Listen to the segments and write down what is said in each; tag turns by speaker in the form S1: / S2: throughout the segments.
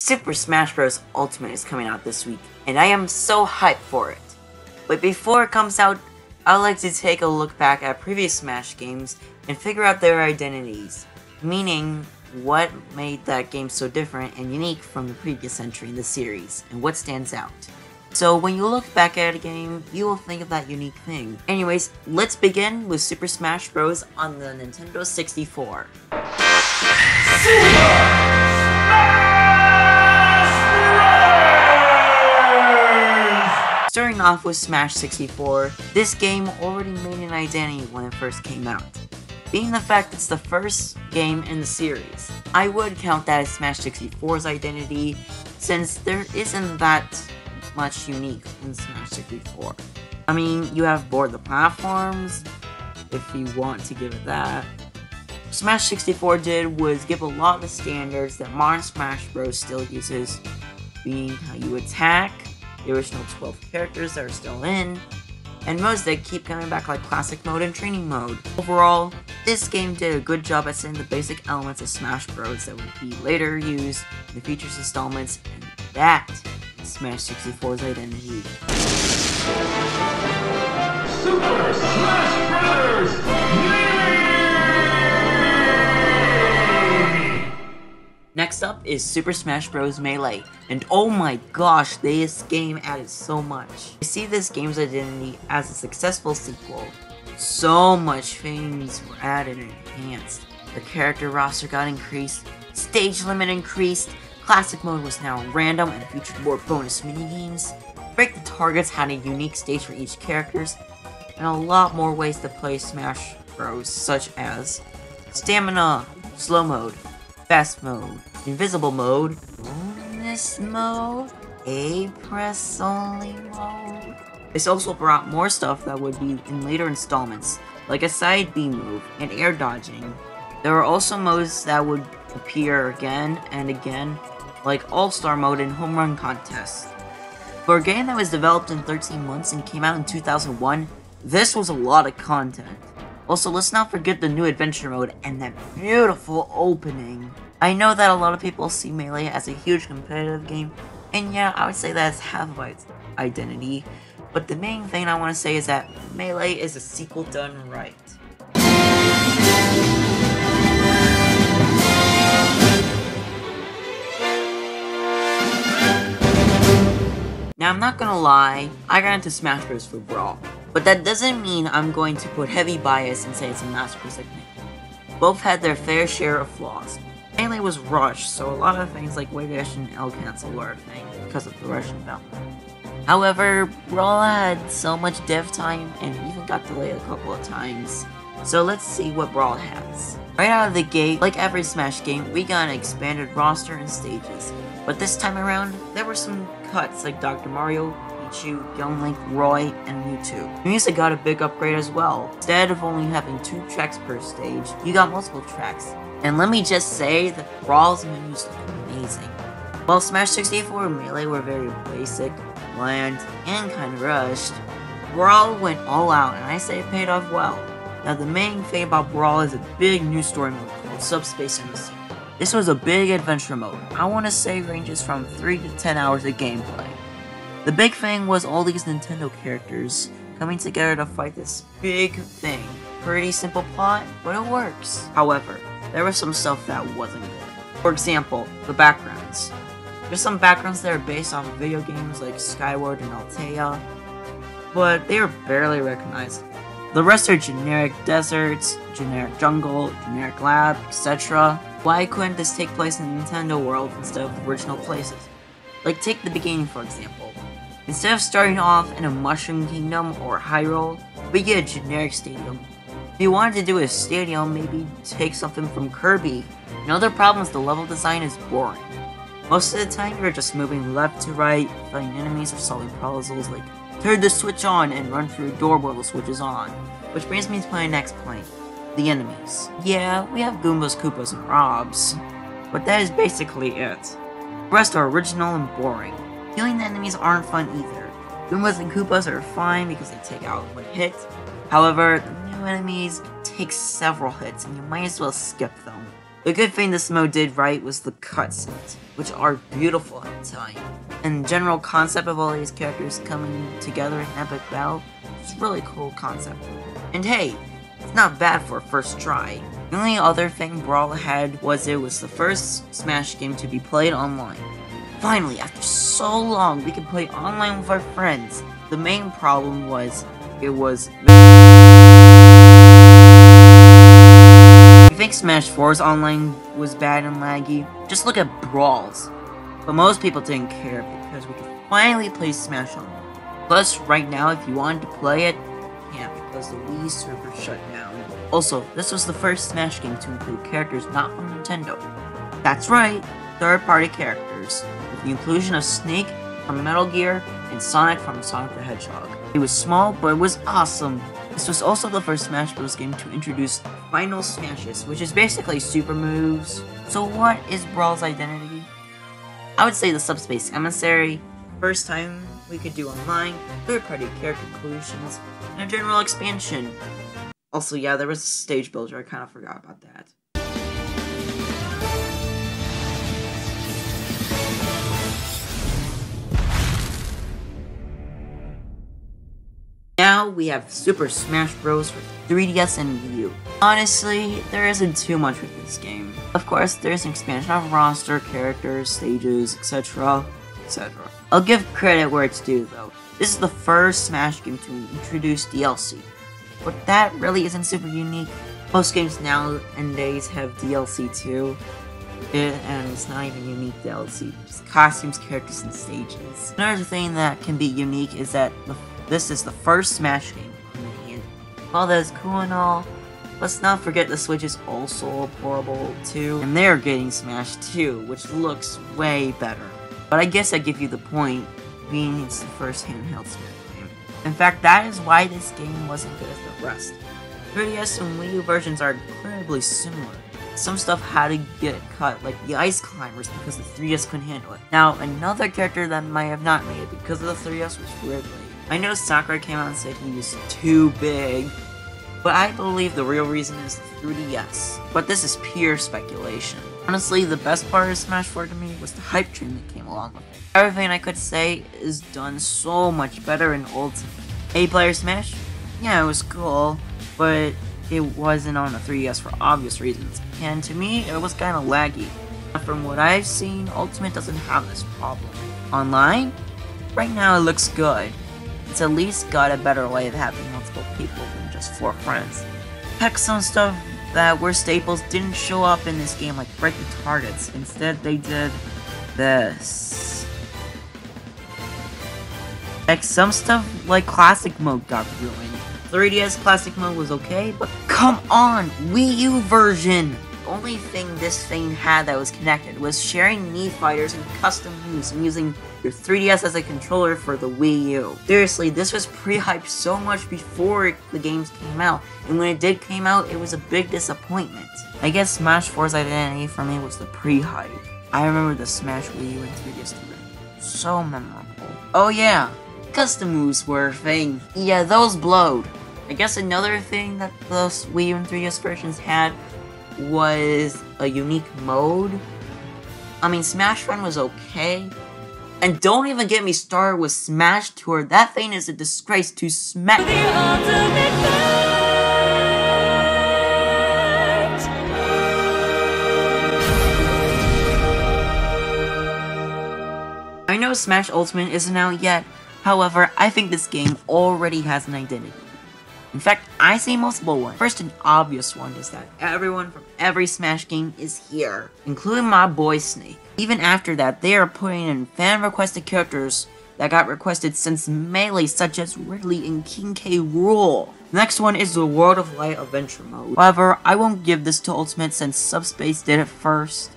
S1: Super Smash Bros. Ultimate is coming out this week, and I am so hyped for it. But before it comes out, I'd like to take a look back at previous Smash games and figure out their identities, meaning what made that game so different and unique from the previous entry in the series, and what stands out. So when you look back at a game, you will think of that unique thing. Anyways, let's begin with Super Smash Bros. On the Nintendo 64. Starting off with Smash 64, this game already made an identity when it first came out. Being the fact it's the first game in the series, I would count that as Smash 64's identity, since there isn't that much unique in Smash 64. I mean, you have board the platforms, if you want to give it that. Smash 64 did was give a lot of the standards that modern Smash Bros. Still uses, being how you attack, the original 12 characters that are still in, and modes that keep coming back like Classic Mode and Training Mode. Overall, this game did a good job at setting the basic elements of Smash Bros. That would be later used in the future installments, and that is Smash 64's identity.
S2: Super Smash Bros.
S1: Next up is Super Smash Bros. Melee, and oh my gosh, this game added so much. I see this game's identity as a successful sequel. So much things were added and enhanced. The character roster got increased, stage limit increased, Classic Mode was now random and featured more bonus minigames, Break the Targets had a unique stage for each character, and a lot more ways to play Smash Bros. Such as Stamina, Slow Mode, Fast Mode, Invisible Mode, Bonus Mode, A Press Only Mode. This also brought more stuff that would be in later installments, like a side B move and air dodging. There were also modes that would appear again and again, like All-Star Mode and Home Run Contest. For a game that was developed in 13 months and came out in 2001, this was a lot of content. Also, let's not forget the new adventure mode and that beautiful opening. I know that a lot of people see Melee as a huge competitive game, and yeah, I would say that's half of its identity, but the main thing I want to say is that Melee is a sequel done right. Now, I'm not gonna lie, I got into Smash Bros. For Brawl. But that doesn't mean I'm going to put heavy bias and say it's a masterpiece like Melee. Both had their fair share of flaws. Melee was rushed, so a lot of things like wave dash and L cancel were a thing because of the rush development. However, Brawl had so much dev time and even got delayed a couple of times. So let's see what Brawl has. Right out of the gate, like every Smash game, we got an expanded roster and stages. But this time around, there were some cuts like Dr. Mario, Pichu, Young Link, Roy, and Mewtwo. The music got a big upgrade as well. Instead of only having 2 tracks per stage, you got multiple tracks. And let me just say that Brawl's menus look amazing. While Smash 64 and Melee were very basic, bland, and kinda rushed, Brawl went all out, and I say it paid off well. Now the main thing about Brawl is a big new story mode called Subspace Embassy. This was a big adventure mode. I want to say ranges from 3 to 10 hours of gameplay. The big thing was all these Nintendo characters coming together to fight this big thing. Pretty simple plot, but it works. However, there was some stuff that wasn't good. For example, the backgrounds. There's some backgrounds that are based off of video games like Skyward and Altea, but they are barely recognized. The rest are generic deserts, generic jungle, generic lab, etc. Why couldn't this take place in the Nintendo world instead of the original places? Like take the beginning for example. Instead of starting off in a Mushroom Kingdom or Hyrule, we get a generic stadium. If you wanted to do a stadium, maybe take something from Kirby. Another problem is the level design is boring. Most of the time you're just moving left to right, fighting enemies or solving puzzles like turn the switch on and run through a door while the switch is on. Which brings me to my next point, the enemies. Yeah, we have Goombas, Koopas, and Robs, but that is basically it. The rest are original and boring. Killing the enemies aren't fun either. Goombas and Koopas are fine because they take out one hit. However, the new enemies take several hits and you might as well skip them. The good thing this mode did right was the cutscenes, which are beautiful at the time. And general concept of all these characters coming together in epic battle is a really cool concept. And hey, it's not bad for a first try. The only other thing Brawl had was it was the first Smash game to be played online. Finally, after so long, we could play online with our friends. The main problem was, it was... You think Smash 4's online was bad and laggy? Just look at Brawl's. But most people didn't care because we could finally play Smash online. Plus, right now, if you wanted to play it, you can't because the Wii server shut down. Also, this was the first Smash game to include characters not from Nintendo. That's right, third-party characters, with the inclusion of Snake from Metal Gear and Sonic from Sonic the Hedgehog. It was small, but it was awesome. This was also the first Smash Bros. Game to introduce Final Smashes, which is basically super moves. So what is Brawl's identity? I would say the Subspace Emissary, first time we could do online, third-party character inclusions, and a general expansion. Also, yeah, there was a stage builder, I kind of forgot about that. Now we have Super Smash Bros. For 3DS and Wii U. Honestly, there isn't too much with this game. Of course, there's an expansion of roster, characters, stages, etc, etc. I'll give credit where it's due though. This is the first Smash game to introduce DLC. But that really isn't super unique. Most games nowadays have DLC too. And it's not even unique DLC. Just costumes, characters, and stages. Another thing that can be unique is that this is the first Smash game on the hand. While that is cool and all, let's not forget the Switch is also portable too, and they're getting Smash too, which looks way better. But I guess I give you the point, being it's the first handheld Smash game. In fact, that is why this game wasn't good as the rest. 3DS and Wii U versions are incredibly similar. Some stuff had to get cut, like the Ice Climbers, because the 3DS couldn't handle it. Now, another character that might have not made it because of the 3DS was Ridley. I know Sakurai came out and said he was too big, but I believe the real reason is the 3DS. But this is pure speculation. Honestly, the best part of Smash 4 to me was the hype train that came along with it. Everything I could say is done so much better in Ultimate. 8-player Smash? Yeah, it was cool, but it wasn't on the 3DS for obvious reasons. And to me, it was kinda laggy. From what I've seen, Ultimate doesn't have this problem. Online? Right now it looks good. It's at least got a better way of having multiple people than just 4 friends. Heck, some stuff that were staples didn't show up in this game, like break the targets. Instead, they did this. Heck, some stuff like Classic Mode got ruined. 3DS Classic Mode was okay, but come on! Wii U version! The only thing this thing had that was connected was sharing Mii fighters and custom moves and using your 3DS as a controller for the Wii U. Seriously, this was pre-hyped so much before the games came out, and when it did came out, it was a big disappointment. I guess Smash 4's identity for me was the pre-hype. I remember the Smash Wii U and 3DS together. So memorable. Oh yeah, custom moves were a thing. Yeah, those blowed. I guess another thing that those Wii U and 3DS versions had was a unique mode. I mean, Smash Run was okay. And don't even get me started with Smash Tour. That thing is a disgrace to Smash. I know Smash Ultimate isn't out yet. However, I think this game already has an identity. In fact, I see multiple ones. First and obvious one is that everyone from every Smash game is here, including my boy Snake. Even after that, they are putting in fan-requested characters that got requested since Melee, such as Ridley and King K. Rool. Next one is the World of Light Adventure mode. However, I won't give this to Ultimate since Subspace did it first,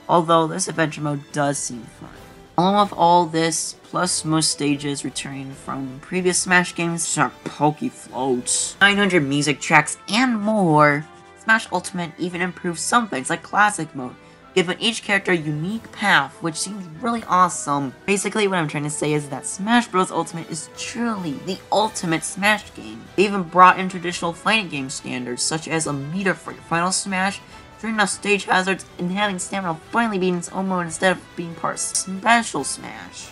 S1: although this adventure mode does seem fun. Along with all this, plus most stages returning from previous Smash games, such as Poke Floats, 900 music tracks, and more, Smash Ultimate even improved some things like Classic Mode, giving each character a unique path, which seems really awesome. Basically, what I'm trying to say is that Smash Bros. Ultimate is truly the ultimate Smash game. They even brought in traditional fighting game standards, such as a meter for your final smash, Dreaming of stage hazards and having stamina finally being its own mode instead of being part of Special Smash.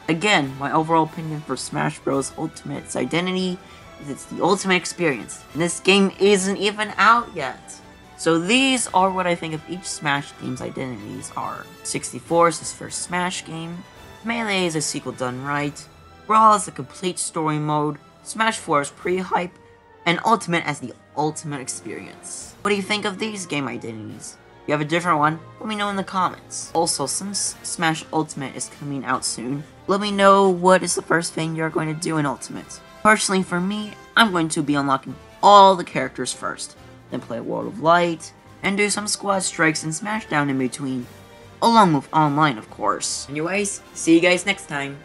S1: Again, my overall opinion for Smash Bros. Ultimate's identity is it's the ultimate experience, and this game isn't even out yet. So these are what I think of each Smash game's identities are. 64 is his first Smash game, Melee is a sequel done right, Brawl is a complete story mode, Smash 4 is pre-hype, and Ultimate as the ultimate experience. What do you think of these game identities? If you have a different one, let me know in the comments. Also, since Smash Ultimate is coming out soon, let me know what is the first thing you're going to do in Ultimate. Personally for me, I'm going to be unlocking all the characters first, then play World of Light, and do some squad strikes and Smashdown in between, along with online of course. Anyways, see you guys next time.